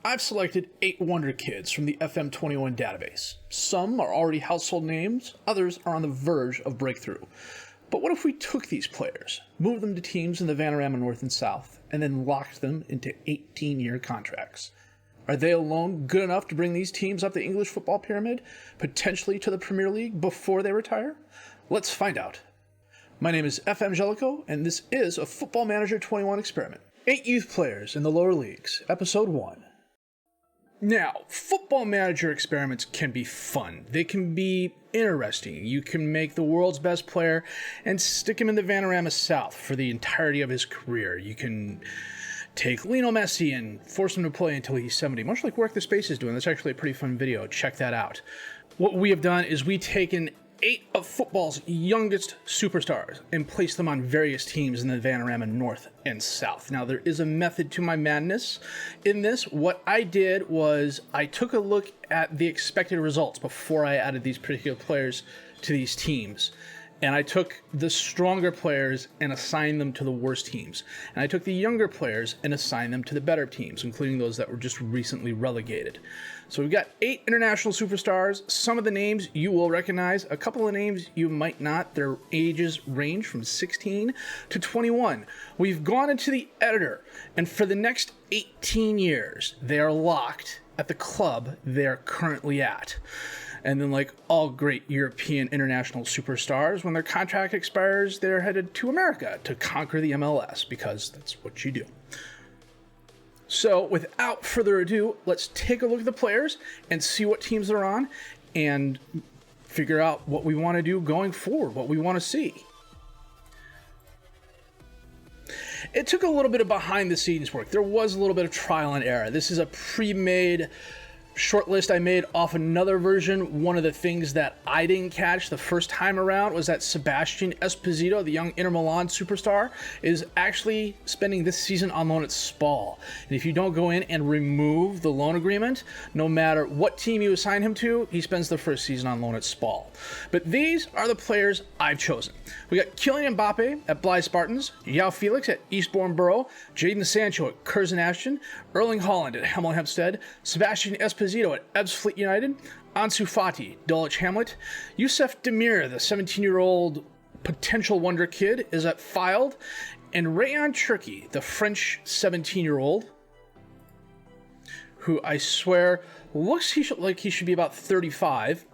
I've selected 8 Wonderkids from the FM21 database. Some are already household names, others are on the verge of breakthrough. But what if we took these players, moved them to teams in the Vanarama North and South, and then locked them into 18-year contracts? Are they alone good enough to bring these teams up the English football pyramid, potentially to the Premier League before they retire? Let's find out. My name is FM Jellicoe, and this is a Football Manager 21 experiment. 8 youth players in the lower leagues, Episode 1. Now, Football Manager experiments can be fun. They can be interesting. You can make the world's best player and stick him in the Vanarama South for the entirety of his career. You can take Lionel Messi and force him to play until he's 70, much like Work the Space is doing. That's actually a pretty fun video. Check that out. What we have done is we've taken 8 of football's youngest superstars and placed them on various teams in the Vanarama North and South. Now, there is a method to my madness in this. What I did was I took a look at the expected results before I added these particular players to these teams. And I took the stronger players and assigned them to the worst teams. And I took the younger players and assigned them to the better teams, including those that were just recently relegated. So we've got 8 international superstars. Some of the names you will recognize, a couple of names you might not. Their ages range from 16 to 21. We've gone into the editor, and for the next 18 years, they are locked at the club they're currently at. And then, like all great European international superstars, when their contract expires, they're headed to America to conquer the MLS, because that's what you do. So, without further ado, let's take a look at the players and see what teams they're on and figure out what we want to do going forward, what we want to see. It took a little bit of behind-the-scenes work. There was a little bit of trial and error. This is a pre-made short list I made off another version. One of the things that I didn't catch the first time around was that Sebastian Esposito, the young Inter Milan superstar, is actually spending this season on loan at Spal. And if you don't go in and remove the loan agreement, no matter what team you assign him to, he spends the first season on loan at Spal. But these are the players I've chosen. We got Kylian Mbappe at Blythe Spartans, João Felix at Eastbourne Borough, Jadon Sancho at Curzon Ashton, Erling Haaland at Hemel Hempstead, Sebastian Esposito at Ebbsfleet United, Ansu Fati, Dulwich Hamlet, Youssef Demir, the 17-year-old potential wonder kid, is at Fylde, and Rayan Cherki, the French 17-year-old, who I swear looks like he should be about 35,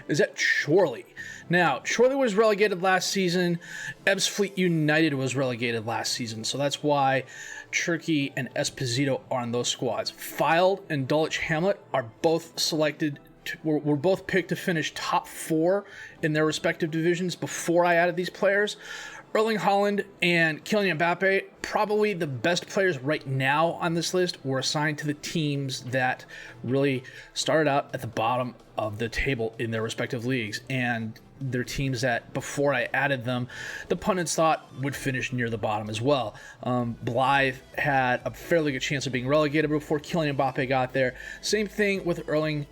is at Chorley. Now, Chorley was relegated last season. Ebbsfleet United was relegated last season, so that's why Cherki and Esposito are on those squads. Fylde and Dulwich Hamlet are both selected. Were both picked to finish top 4 in their respective divisions before I added these players. Erling Haaland and Kylian Mbappe, probably the best players right now on this list, were assigned to the teams that really started out at the bottom of the table in their respective leagues. And they're teams that, before I added them, the pundits thought would finish near the bottom as well. Blythe had a fairly good chance of being relegated before Kylian Mbappe got there. Same thing with Erling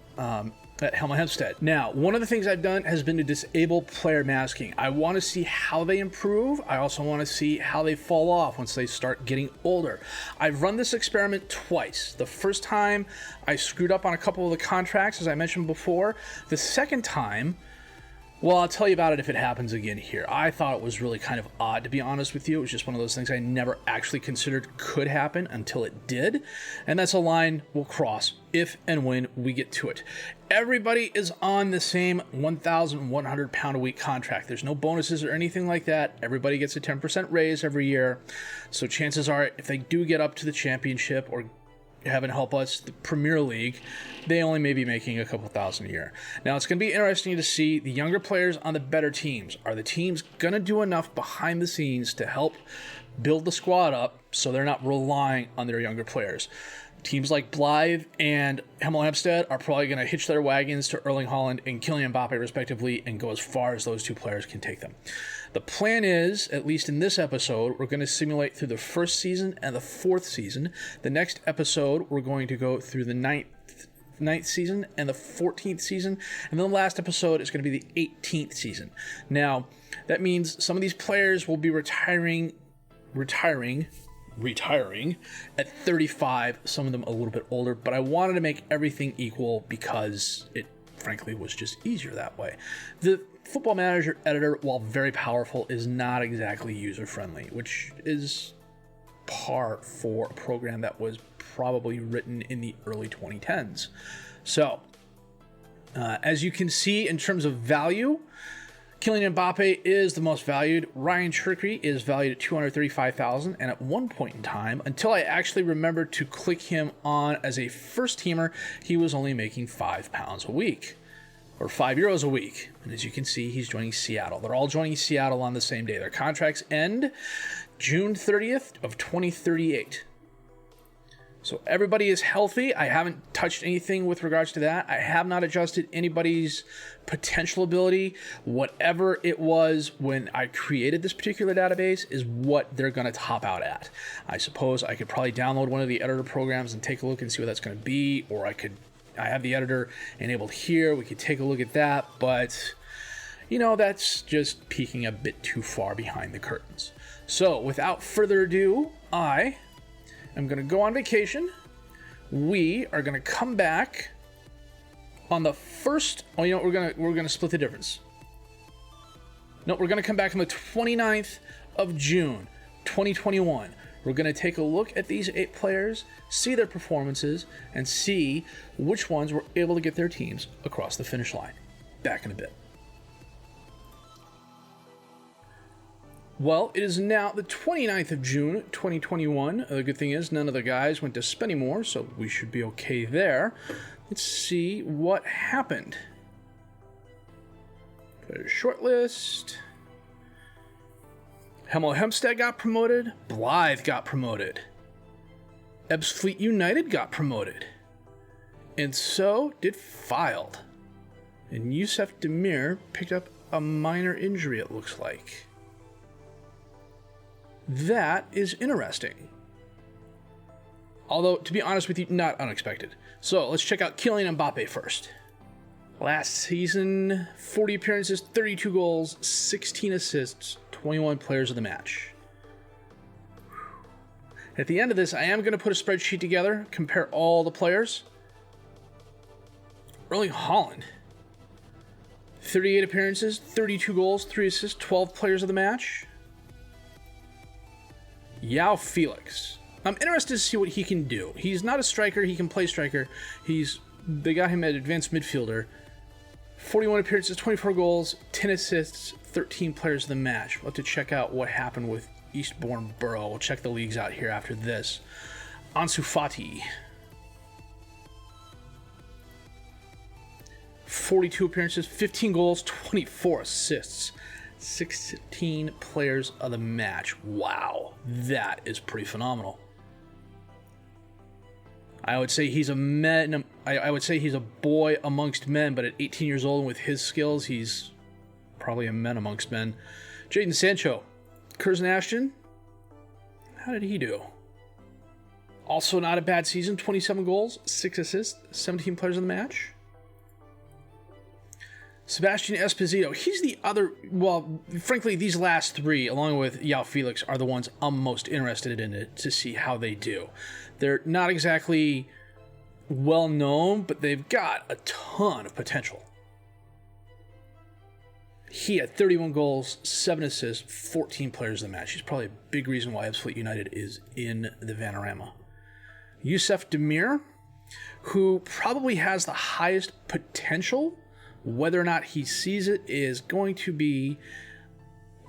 at Hemel Hempstead. Now, one of the things I've done has been to disable player masking. I want to see how they improve. I also want to see how they fall off once they start getting older. I've run this experiment twice. The first time, I screwed up on a couple of the contracts, as I mentioned before. The second time, well, I'll tell you about it if it happens again here. I thought it was really kind of odd, to be honest with you. It was just one of those things I never actually considered could happen until it did. And that's a line we'll cross if and when we get to it. Everybody is on the same 1,100 pound a week contract. There's no bonuses or anything like that. Everybody gets a 10% raise every year. So chances are, if they do get up to the championship, or heaven help us, the Premier League, they only may be making a couple thousand a year. Now, it's going to be interesting to see the younger players on the better teams. Are the teams going to do enough behind the scenes to help build the squad up so they're not relying on their younger players? Teams like Blythe and Hemel Hempstead are probably going to hitch their wagons to Erling Haaland and Kylian Mbappe, respectively, and go as far as those two players can take them. The plan is, at least in this episode, we're going to simulate through the first season and the 4th season. The next episode, we're going to go through the ninth season and the 14th season, and then the last episode is going to be the 18th season. Now, that means some of these players will be retiring retiring at 35, some of them a little bit older, but I wanted to make everything equal because it frankly was just easier that way. The Football Manager editor, while very powerful, is not exactly user-friendly, which is par for a program that was probably written in the early 2010s. So, as you can see in terms of value, Kylian Mbappe is the most valued. Ryan Cherky is valued at $235,000, and at one point in time, until I actually remembered to click him on as a first teamer, he was only making £5 a week, or €5 a week. And as you can see, he's joining Seattle. They're all joining Seattle on the same day. Their contracts end June 30th of 2038. So everybody is healthy. I haven't touched anything with regards to that. I have not adjusted anybody's potential ability. Whatever it was when I created this particular database is what they're going to top out at. I suppose I could probably download one of the editor programs and take a look and see what that's going to be, or I have the editor enabled here. We could take a look at that, but you know, that's just peeking a bit too far behind the curtains. So without further ado, I'm going to go on vacation. We are going to come back on the first. Oh, you know what? We're going to split the difference. No, we're going to come back on the 29th of June, 2021. We're going to take a look at these 8 players, see their performances, and see which ones were able to get their teams across the finish line. Back in a bit. Well, it is now the 29th of June, 2021. The good thing is none of the guys went to Spennymoor, so we should be okay there. Let's see what happened. Player shortlist. Hemel Hempstead got promoted. Blythe got promoted. Ebbsfleet United got promoted. And so did Filed. And Yusuf Demir picked up a minor injury, it looks like. That is interesting. Although, to be honest with you, not unexpected. So, let's check out Kylian Mbappe first. Last season, 40 appearances, 32 goals, 16 assists, 21 players of the match. At the end of this, I am going to put a spreadsheet together, compare all the players. Erling Haaland. 38 appearances, 32 goals, 3 assists, 12 players of the match. João Felix. I'm interested to see what he can do. He's not a striker. He can play striker. They got him at advanced midfielder. 41 appearances, 24 goals, 10 assists, 13 players of the match. We'll have to check out what happened with Eastbourne Borough. We'll check the leagues out here after this. Ansu Fati. 42 appearances, 15 goals, 24 assists. 16 players of the match. Wow, that is pretty phenomenal. I would say he's a man. I would say he's a boy amongst men, but at 18 years old and with his skills, he's probably a man amongst men. Jadon Sancho, Curzon Ashton. How did he do? Also not a bad season. 27 goals, 6 assists, 17 players of the match. Sebastian Esposito, he's the other, well, frankly, these last 3, along with João Felix, are the ones I'm most interested in to see how they do. They're not exactly well known, but they've got a ton of potential. He had 31 goals, 7 assists, 14 players of the match. He's probably a big reason why Ebbsfleet United is in the Vanarama. Yusuf Demir, who probably has the highest potential. Whether or not he sees it is going to be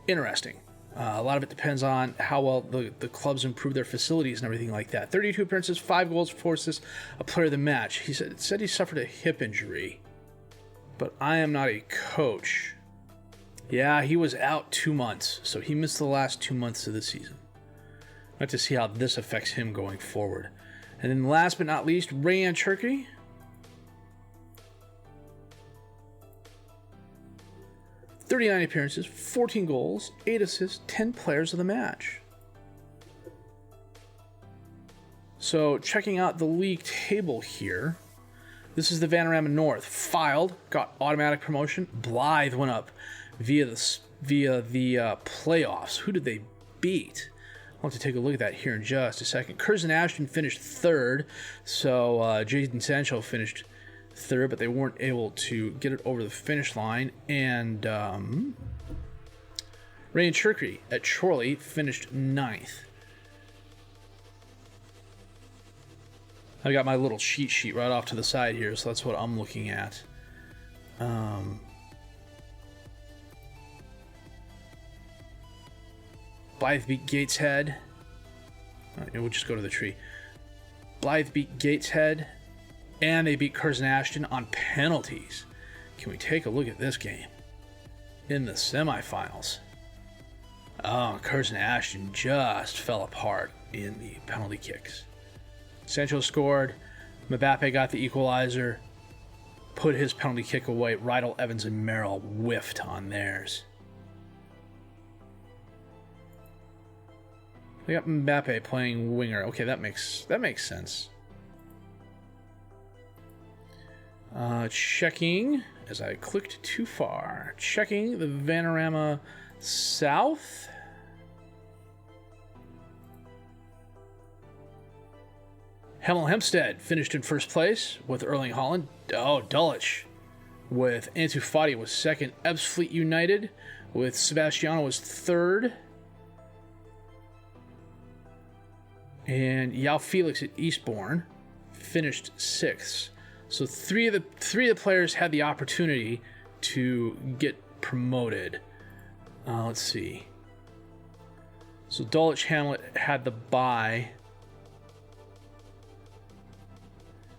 interesting. A lot of it depends on how well the clubs improve their facilities and everything like that. 32 appearances, 5 goals, 4 assists, a player of the match. He said he suffered a hip injury, but I am not a coach. Yeah, he was out 2 months, so he missed the last 2 months of the season. I'd like to see how this affects him going forward. And then last but not least, Ryan Cherky. 39 appearances, 14 goals, 8 assists, 10 players of the match. So checking out the league table here, this is the Vanarama North. Filed, got automatic promotion. Blythe went up via the playoffs. Who did they beat? I'll have to take a look at that here in just a second. Curzon Ashton finished third, so Jadon Sancho finished third, but they weren't able to get it over the finish line. And Ryan Chirkry at Chorley finished ninth. I got my little cheat sheet right off to the side here, so that's what I'm looking at. Blythe beat Gateshead. We'll just go to the tree. Blythe beat Gateshead, and they beat Curzon Ashton on penalties. Can we take a look at this game? In the semifinals. Oh, Curzon Ashton just fell apart in the penalty kicks. Sancho scored. Mbappe got the equalizer. Put his penalty kick away. Rydell, Evans, and Merrill whiffed on theirs. They got Mbappe playing winger. Okay, that makes sense. Checking, as I clicked too far. Checking the Vanarama South. Hemel Hempstead finished in first place with Erling Haaland. Oh, Dulwich with Ansu Fati was second. Ebbsfleet United with Sebastiano was third. And Yao Felix at Eastbourne finished sixth. So three of the players had the opportunity to get promoted. Let's see. So Dulwich Hamlet had the bye.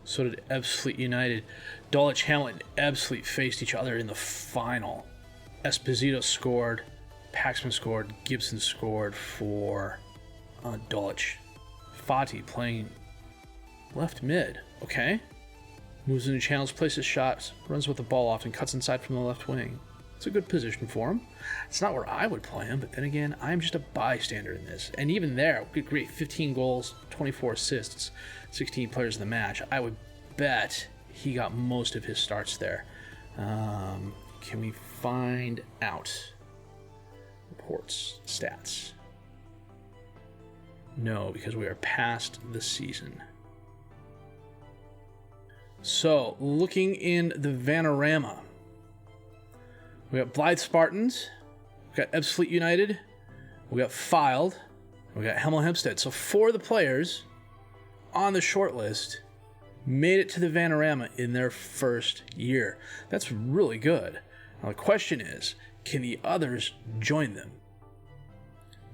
So did Ebbsfleet United. Dulwich Hamlet and Ebbsfleet faced each other in the final. Esposito scored. Paxman scored. Gibson scored for Dulwich. Fati playing left mid. Okay. Moves into channels, places shots, runs with the ball off, and cuts inside from the left wing. It's a good position for him. It's not where I would play him, but then again, I'm just a bystander in this. And even there, great 15 goals, 24 assists, 16 players in the match. I would bet he got most of his starts there. Can we find out? Reports, stats. No, because we are past the season. So, looking in the Vanarama, we got Blythe Spartans, we got Ebbsfleet United, we got Filed, we got Hemel Hempstead. So 4 of the players on the short list made it to the Vanarama in their first year. That's really good. Now the question is, can the others join them?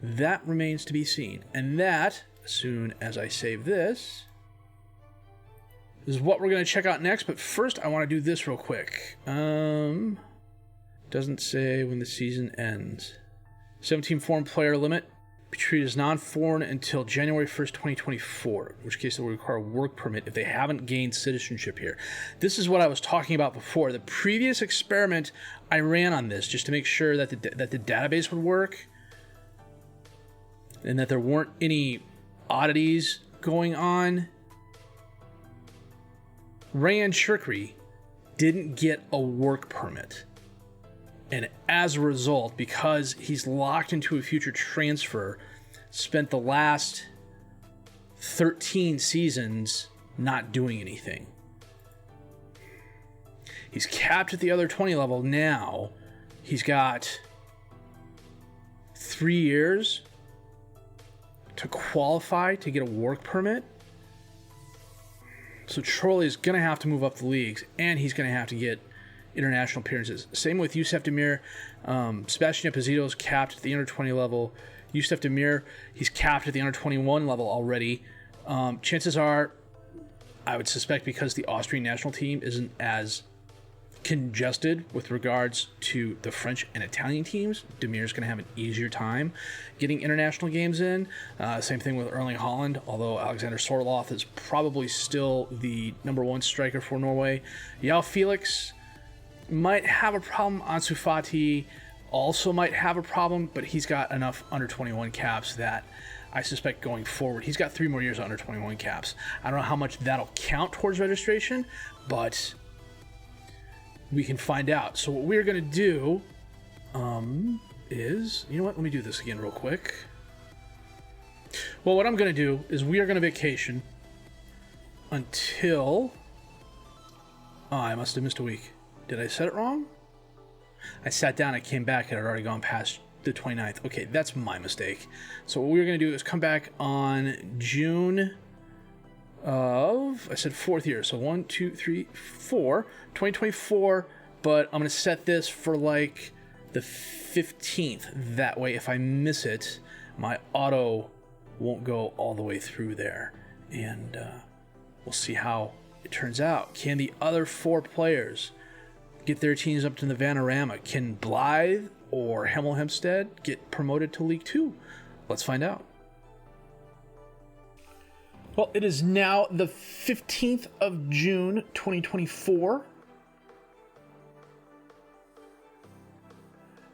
That remains to be seen. And that, as soon as I save this, is what we're going to check out next. But first, I want to do this real quick. Doesn't say when the season ends. 17 foreign player limit. Be treated as non-foreign until January 1st, 2024, in which case they will require a work permit if they haven't gained citizenship here. This is what I was talking about before. The previous experiment I ran on this, just to make sure that the database would work, and that there weren't any oddities going on. Rayan Chirkry didn't get a work permit. And as a result, because he's locked into a future transfer, spent the last 13 seasons not doing anything. He's capped at the under 20 level now. He's got 3 years to qualify to get a work permit. So Chorley is going to have to move up the leagues, and he's going to have to get international appearances. Same with Youssef Demir. Sebastian Esposito is capped at the under 20 level. Youssef Demir, he's capped at the under 21 level already. Chances are, I would suspect, because the Austrian national team isn't as congested with regards to the French and Italian teams, Demir's going to have an easier time getting international games in. Same thing with Erling Haaland, although Alexander Sorloth is probably still the #1 striker for Norway. Yao Felix might have a problem. Ansu Fati also might have a problem, but he's got enough under 21 caps that I suspect going forward, he's got 3 more years under 21 caps. I don't know how much that'll count towards registration, but we can find out. So what we're going to do is, you know what, let me do this again real quick. Well, what I'm going to do is we are going to vacation until... Oh, I must have missed a week. Did I set it wrong? I sat down, I came back, and it had already gone past the 29th. Okay, that's my mistake. So what we're going to do is come back on June of... I said 4th year, so 1, 2, 3, 4. 2024, but I'm going to set this for like the 15th. That way, if I miss it, my auto won't go all the way through there. And we'll see how it turns out. Can the other 4 players get their teams up to the Vanarama? Can Blythe or Hemel Hempstead get promoted to League 2? Let's find out. Well, it is now the 15th of June, 2024.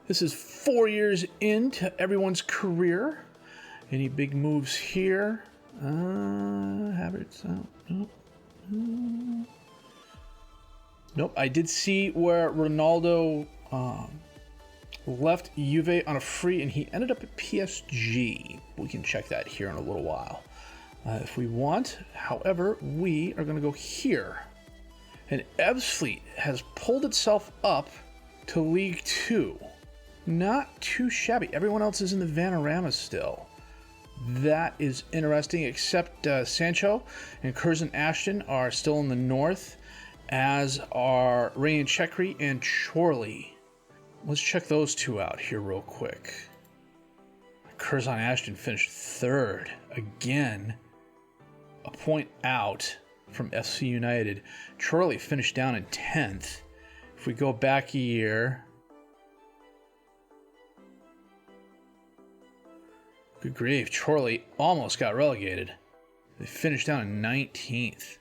This is 4 years into everyone's career. Any big moves here? Habits. Nope. I did see where Ronaldo left Juve on a free, and he ended up at PSG. We can check that here in a little while if we want. However, we are going to go here. And Ebbsfleet has pulled itself up to League 2. Not too shabby. Everyone else is in the Vanarama still. That is interesting, except Sancho and Curzon Ashton are still in the north, as are Rayan Chekri and Chorley. Let's check those two out here real quick. Curzon Ashton finished 3rd. Again, a point out from FC United. Chorley finished down in 10th. If we go back a year... Good grief, Chorley almost got relegated. They finished down in 19th.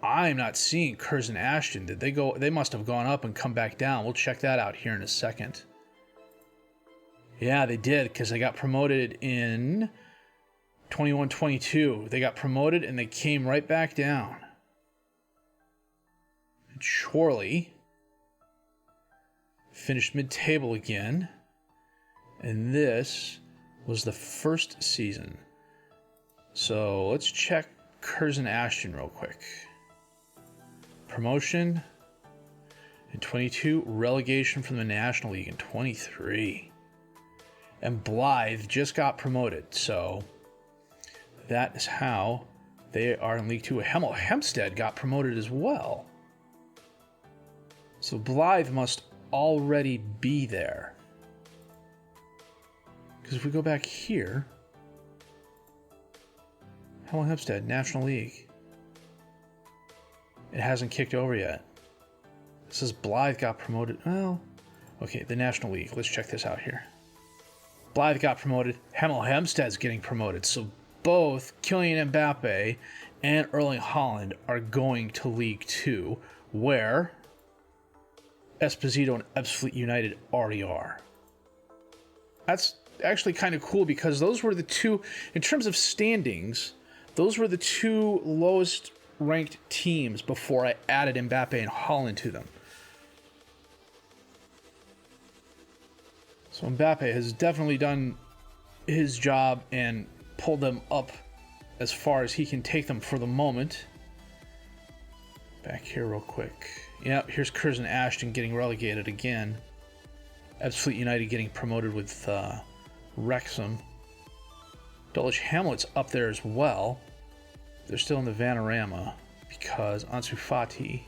I'm not seeing Curzon Ashton. Did they go? They must have gone up and come back down. We'll check that out here in a second. Yeah, they did, because they got promoted in 21-22. They got promoted and they came right back down. And Chorley finished mid-table again, and this was the first season. So let's check Curzon Ashton real quick. Promotion in 22, relegation from the National League in 23. And Blythe just got promoted, so that is how they are in League 2. Hemel Hempstead got promoted as well. So Blythe must already be there. Because if we go back here, Hemel Hempstead, National League. It hasn't kicked over yet. It says Blythe got promoted. Well, okay, the National League. Let's check this out here. Blythe got promoted. Hemel Hempstead's getting promoted. So both Kylian Mbappe and Erling Haaland are going to League 2, where Esposito and Ebbsfleet United already are. That's actually kind of cool, because those were the two, in terms of standings, those were the 2 lowest ranked teams before I added Mbappe and Haaland to them. So Mbappe has definitely done his job and pulled them up as far as he can take them for the moment. Back here real quick. Yeah, here's Curzon Ashton getting relegated again. Ebbsfleet United getting promoted with Wrexham. Dulwich Hamlet's up there as well. They're still in the Vanarama because Ansu Fati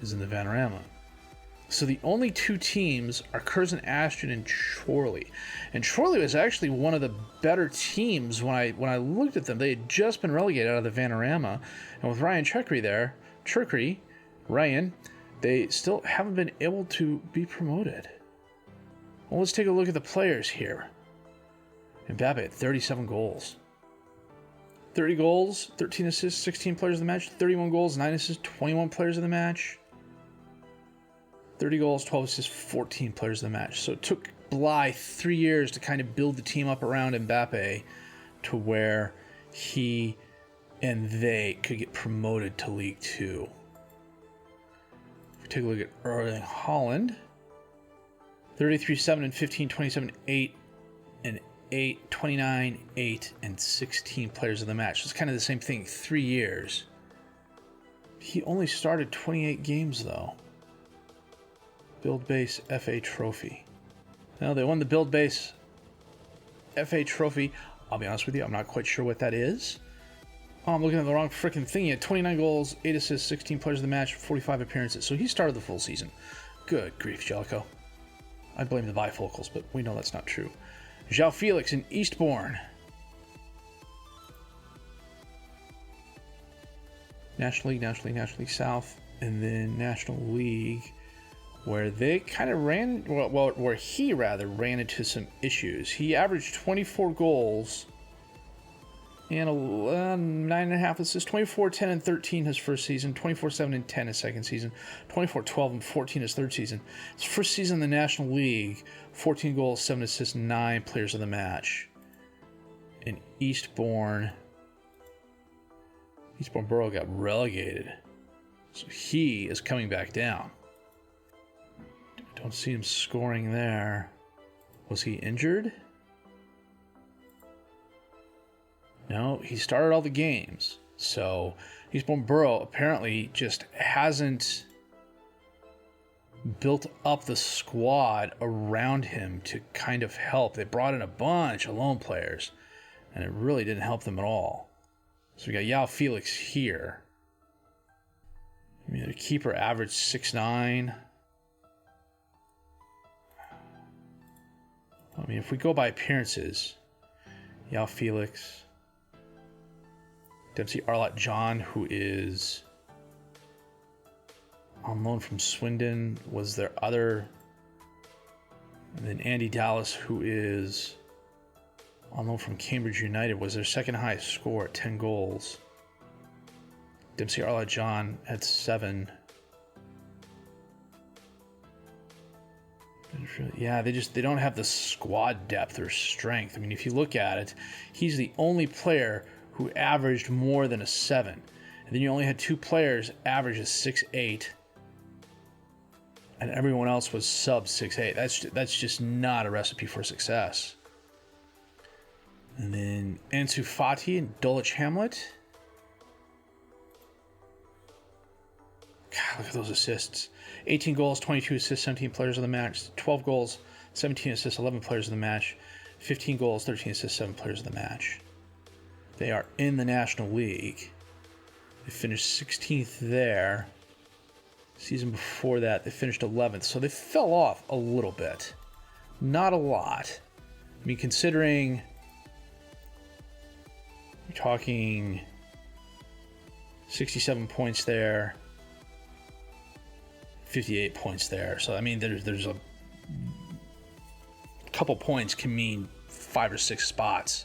is in the Vanarama. So the only 2 teams are Curzon Ashton and Chorley. And Chorley was actually one of the better teams when I looked at them. They had just been relegated out of the Vanarama. And with Rayan Chekri there, Ryan, they still haven't been able to be promoted. Well, let's take a look at the players here. Mbappe at 37 goals. 30 goals, 13 assists, 16 players of the match. 31 goals, 9 assists, 21 players of the match. 30 goals, 12 assists, 14 players of the match. So it took Blythe 3 years to kind of build the team up around Mbappe to where he and they could get promoted to League 2. If we take a look at Erling Haaland, 33-7 and 15, 27-8 and 8, 29, 8 and 16 players of the match. It's kind of the same thing. 3 years. He only started 28 games though. Build Base FA Trophy. No, they won the Build Base FA Trophy. I'll be honest with you, I'm not quite sure what that is. Oh, I'm looking at the wrong freaking thing. He had 29 goals, 8 assists, 16 players of the match, 45 appearances. So he started the full season. Good grief, Jellicoe. I blame the bifocals, but we know that's not true. João Felix in Eastbourne. National League South, and then National League, where they kind of ran, where he rather ran into some issues. He averaged 24 goals and 9.5 assists, 24, 10, and 13 his first season, 24, 7, and 10 his second season, 24, 12, and 14 his third season. His first season in the National League, 14 goals, 7 assists, 9 players of the match. In Eastbourne Borough got relegated, so he is coming back down. Don't see him scoring there. Was he injured? No, he started all the games. So Eastbourne Borough apparently just hasn't built up the squad around him to kind of help. They brought in a bunch of loan players, and it really didn't help them at all. So we got João Felix here. I mean, the keeper averaged 6'9". I mean, if we go by appearances, João Felix, Dempsey Arlott John, who is on loan from Swindon, was their other. And then Andy Dallas, who is on loan from Cambridge United, was their second highest score at 10 goals. Dempsey Arlott John had 7. Yeah, they don't have the squad depth or strength. I mean, if you look at it, he's the only player who averaged more than a 7. And then you only had 2 players average a 6'8", and everyone else was sub 6'8". That's just not a recipe for success. And then Ansu Fati and Dulwich Hamlet. God, look at those assists. 18 goals, 22 assists, 17 players of the match. 12 goals, 17 assists, 11 players of the match. 15 goals, 13 assists, 7 players of the match. They are in the National League. They finished 16th there. Season before that, they finished 11th. So they fell off a little bit. Not a lot. I mean, considering we're talking 67 points there, 58 points there. So, I mean, there's a couple points can mean 5 or 6 spots.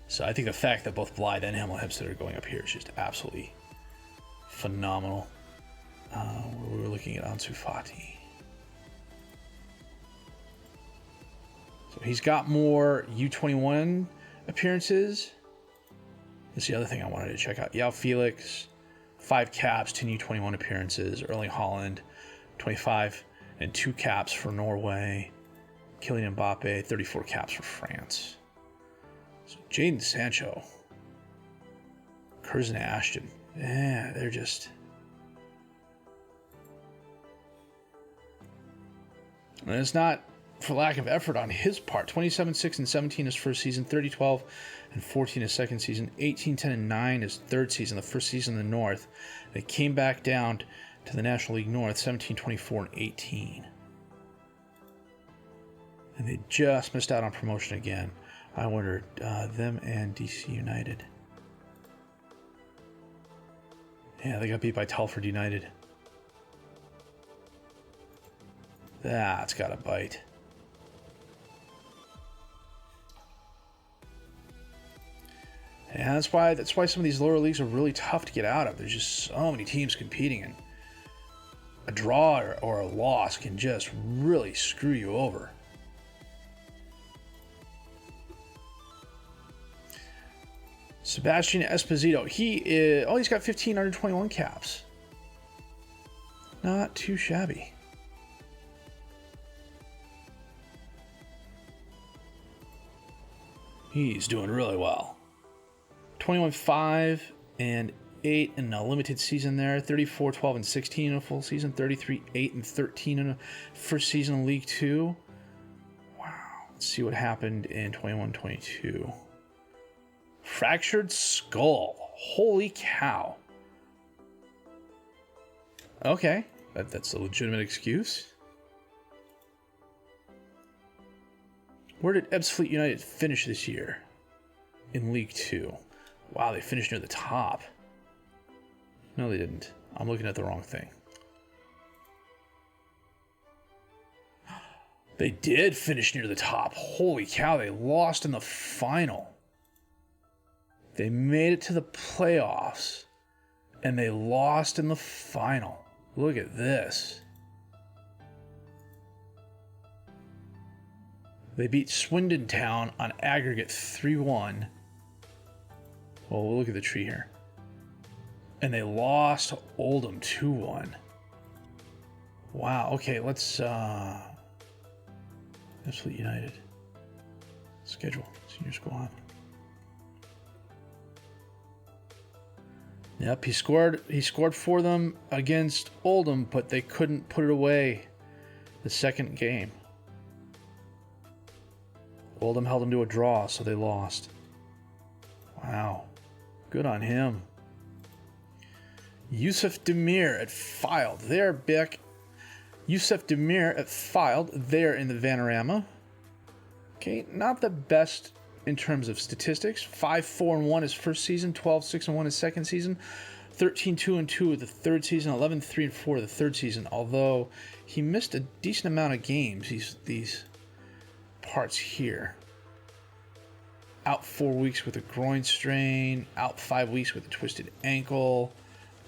So I think the fact that both Blythe and Hemel Hempstead are going up here is just absolutely phenomenal. We were looking at Ansu Fati. So he's got more U21 appearances. That's the other thing I wanted to check out. João Felix, 5 caps, 10 U21 appearances. Erling Haaland, 25 and 2 caps for Norway. Kylian Mbappe, 34 caps for France. So Jadon Sancho, Curzon Ashton, yeah, they're just. And it's not for lack of effort on his part. 27, 6, and 17 his first season, 30, 12, and 14 his second season, 18, 10, and 9 his third season, the first season in the North. They came back down to the National League North, 17, 24, and 18. And they just missed out on promotion again. I wondered, them and DC United. Yeah, they got beat by Telford United. That's got a bite. And that's why some of these lower leagues are really tough to get out of. There's just so many teams competing, and a draw or a loss can just really screw you over. Sebastian Esposito, he's got 15 under 21 caps. Not too shabby. He's doing really well. 21-5 and 8 in a limited season there. 34-12 and 16 in a full season. 33-8 and 13 in a first season in League 2. Wow. Let's see what happened in 21-22. Fractured skull. Holy cow. Okay. That's a legitimate excuse. Where did Ebbsfleet United finish this year? In League 2. Wow, they finished near the top. No, they didn't. I'm looking at the wrong thing. They did finish near the top. Holy cow, they lost in the final. They made it to the playoffs, and they lost in the final. Look at this. They beat Swindon Town on aggregate 3-1. Well, we'll look at the tree here. And they lost to Oldham 2-1. Wow, okay, let's Ebbsfleet United. Schedule, senior squad. Yep, he scored for them against Oldham, but they couldn't put it away the second game. Oldham held them to a draw, so they lost. Wow. Good on him. Yusuf Demir at Filed. There, Bick. Yusuf Demir at Filed. There in the Vanarama. Okay, not the best in terms of statistics. 5-4-1 his first season. 12-6-1 his second season. 13-2-2 the third season. 11-3-4 the third season. Although he missed a decent amount of games. These parts here. Out 4 weeks with a groin strain, out 5 weeks with a twisted ankle,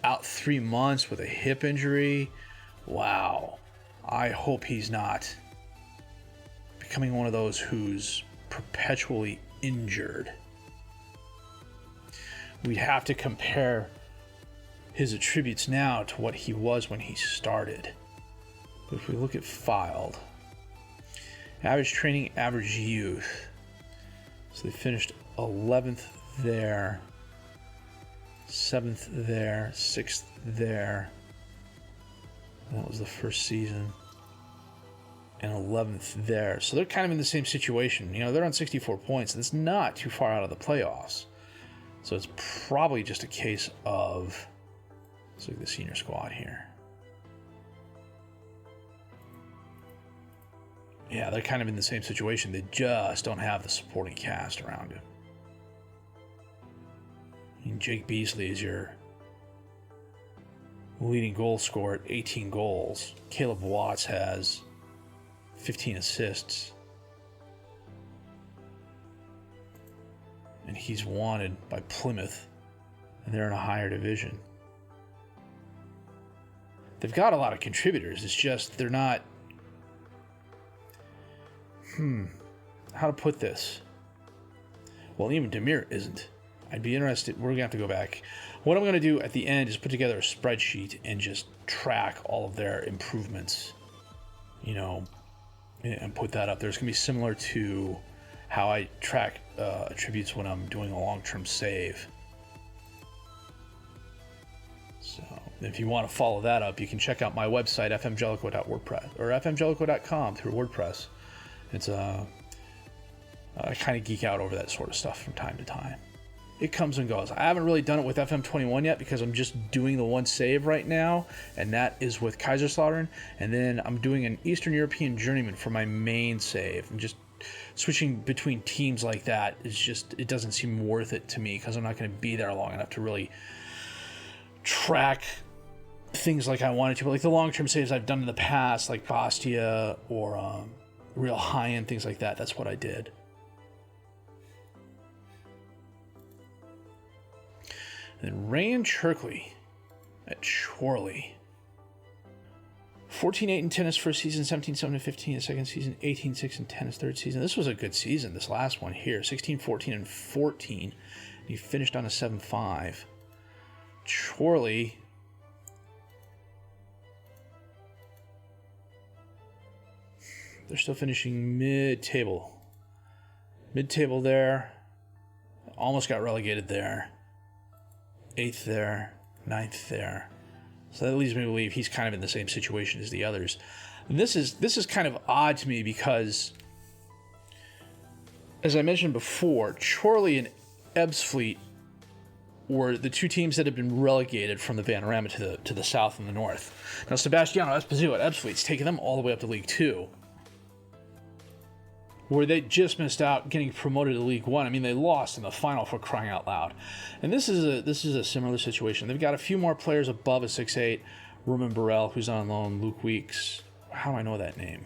out 3 months with a hip injury. Wow. I hope he's not becoming one of those who's perpetually injured. We'd have to compare his attributes now to what he was when he started. But if we look at Filed, average training, average youth. So they finished 11th there, 7th there, 6th there. That was the first season. And 11th there. So they're kind of in the same situation. You know, they're on 64 points. That's not too far out of the playoffs. So it's probably just a case of... Let's look at the senior squad here. Yeah, they're kind of in the same situation. They just don't have the supporting cast around him. I mean, Jake Beasley is your leading goal scorer at 18 goals. Caleb Watts has 15 assists. And he's wanted by Plymouth, and they're in a higher division. They've got a lot of contributors. It's just they're not... How to put this? Well, even Demir isn't. I'd be interested. We're going to have to go back. What I'm going to do at the end is put together a spreadsheet and just track all of their improvements, you know, and put that up there. It's going to be similar to how I track attributes when I'm doing a long-term save. So if you want to follow that up, you can check out my website, fmjellicoe.wordpress, or fmjellicoe.com through WordPress. It's I kind of geek out over that sort of stuff from time to time. It comes and goes. I haven't really done it with FM21 yet because I'm just doing the one save right now, and that is with Kaiserslautern. And then I'm doing an Eastern European Journeyman for my main save. And just switching between teams like that is just, it doesn't seem worth it to me because I'm not going to be there long enough to really track things like I wanted to. But like the long-term saves I've done in the past, like Bastia or Real high-end things like that. That's what I did. And then Ryan Cherkley at Chorley. 14-8 10 his first season, 17-7 15 his second season, 18-6 10 his third season. This was a good season, this last one here. 16-14 14. And he finished on a 7-5. Chorley... They're still finishing mid-table. Mid-table there. almost got relegated there. 8th there, 9th there. So that leads me to believe he's kind of in the same situation as the others. And this is kind of odd to me because, as I mentioned before, Chorley and Ebbsfleet were the two teams that have been relegated from the Vanarama to the south and the north. Now, Sebastiano Esposito at Ebbsfleet's taken them all the way up to League 2, where they just missed out getting promoted to League 1. I mean, they lost in the final, for crying out loud. And this is a similar situation. They've got a few more players above a 6'8", Roman Burrell, who's on loan, Luke Weeks. How do I know that name?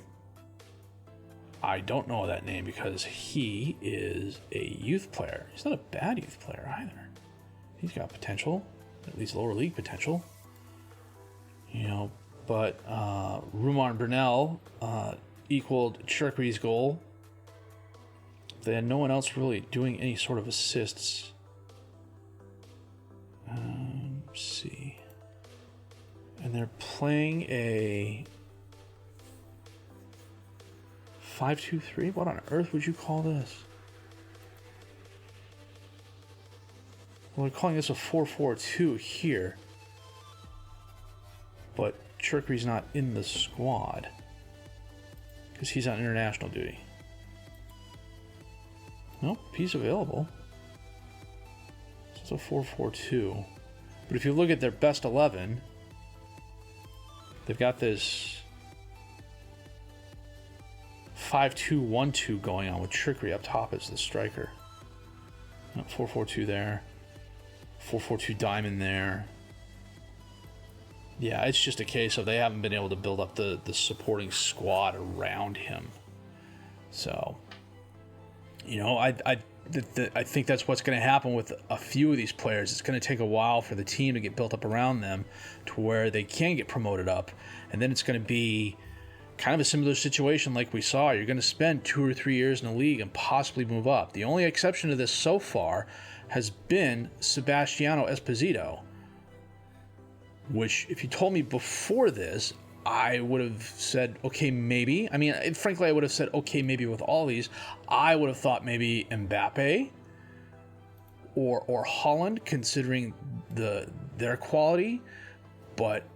I don't know that name because he is a youth player. He's not a bad youth player either. He's got potential, at least lower league potential. You know, but Rumar Brunel equaled Cherkry's goal. They had no one else really doing any sort of assists. Let's see. And they're playing a 5-2-3? What on earth would you call this? Well, they're calling this a 4-4-2 here. But Cherkry's not in the squad because he's on international duty. Nope, he's available. So it's a 4-4-2. But if you look at their best 11, they've got this 5-2-1-2 going on with Cherkry up top as the striker. 4-4-2 there. 4-4-2 diamond there. Yeah, it's just a case of they haven't been able to build up the supporting squad around him. So, you know, I think that's what's going to happen with a few of these players. It's going to take a while for the team to get built up around them to where they can get promoted up. And then it's going to be kind of a similar situation like we saw. You're going to spend 2 or 3 years in the league and possibly move up. The only exception to this so far has been Sebastiano Esposito, which, if you told me before this, I would have said, okay, maybe. I mean, frankly, I would have said, okay, maybe with all these. I would have thought maybe Mbappe or Holland, considering their quality. But,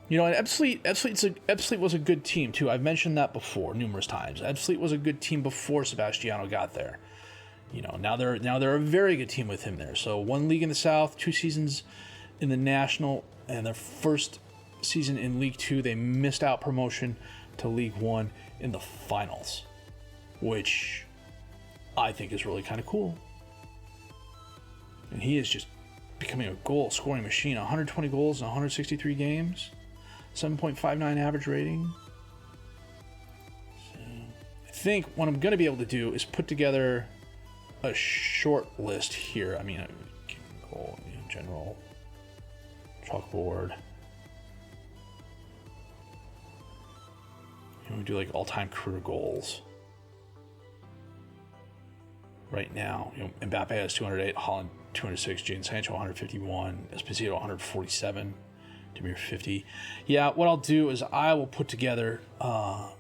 you know, and Ebbsfleet was a good team, too. I've mentioned that before numerous times. Ebbsfleet was a good team before Sebastiano got there. You know, now they're a very good team with him there. So 1 league in the South, 2 seasons in the National, and their first season in League 2, they missed out promotion to League 1 in the finals, which I think is really kind of cool. And he is just becoming a goal-scoring machine. 120 goals in 163 games, 7.59 average rating. So I think what I'm going to be able to do is put together a short list here. I mean, goal, you know, general chalkboard. We do like all-time career goals. Right now, you know, Mbappe has 208, Holland 206, Jadon Sancho 151, Esposito 147, Demir 50. Yeah, what I'll do is I will put together a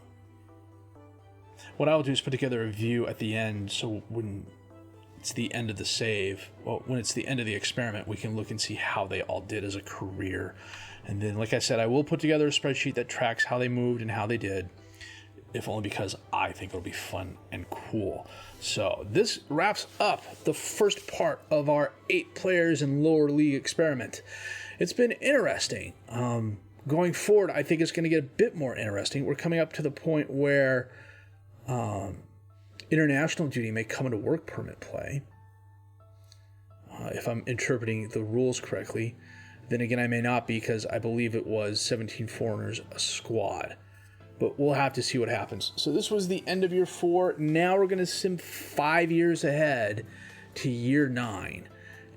view at the end, so when it's the end of the save, well, when it's the end of the experiment, we can look and see how they all did as a career. And then, like I said, I will put together a spreadsheet that tracks how they moved and how they did, if only because I think it'll be fun and cool. So this wraps up the first part of our 8 players in lower league experiment. It's been interesting. Going forward, I think it's going to get a bit more interesting. We're coming up to the point where international duty may come into work permit play. If I'm interpreting the rules correctly. Then again, I may not be, because I believe it was 17 foreigners a squad. But we'll have to see what happens. So this was the end of year 4. Now we're going to sim 5 years ahead to year 9.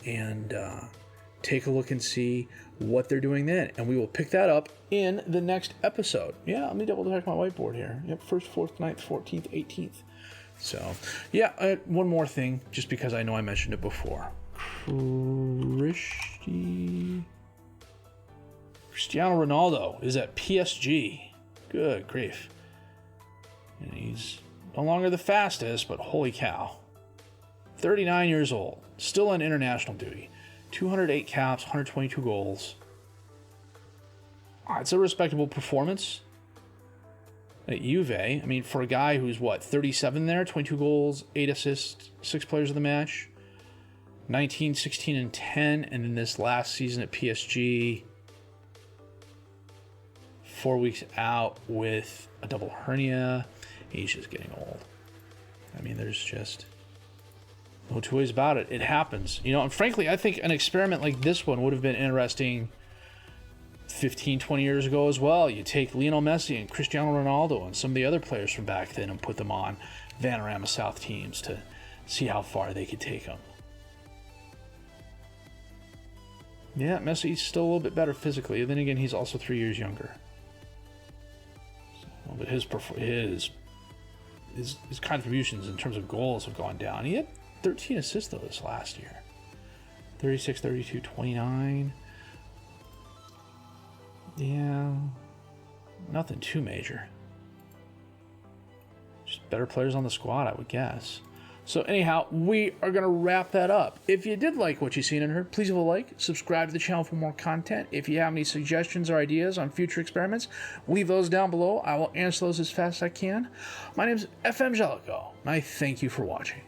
And take a look and see what they're doing then. And we will pick that up in the next episode. Yeah, let me double check my whiteboard here. Yep, 1st, 4th, 9th, 14th, 18th. So, yeah, one more thing, just because I know I mentioned it before. Cristiano Ronaldo is at PSG. Good grief. And he's no longer the fastest, but holy cow. 39 years old, still on international duty, 208 caps, 122 goals. It's a respectable performance at Juve. I mean, for a guy who's, 37 there, 22 goals, 8 assists, 6 players of the match, 19, 16, and 10, and then this last season at PSG, 4 weeks out with a double hernia. He's just getting old. I mean, there's just no two ways about it. It happens. And frankly, I think an experiment like this one would have been interesting 15, 20 years ago as well. You take Lionel Messi and Cristiano Ronaldo and some of the other players from back then and put them on Vanarama South teams to see how far they could take them. Yeah, Messi's still a little bit better physically. Then again, he's also 3 years younger. But his contributions in terms of goals have gone down. He had 13 assists, though, this last year. 36, 32, 29. Yeah, nothing too major. Just better players on the squad, I would guess. So anyhow, we are going to wrap that up. If you did like what you've seen and heard, please leave a like, subscribe to the channel for more content. If you have any suggestions or ideas on future experiments, leave those down below. I will answer those as fast as I can. My name is FM21, and I thank you for watching.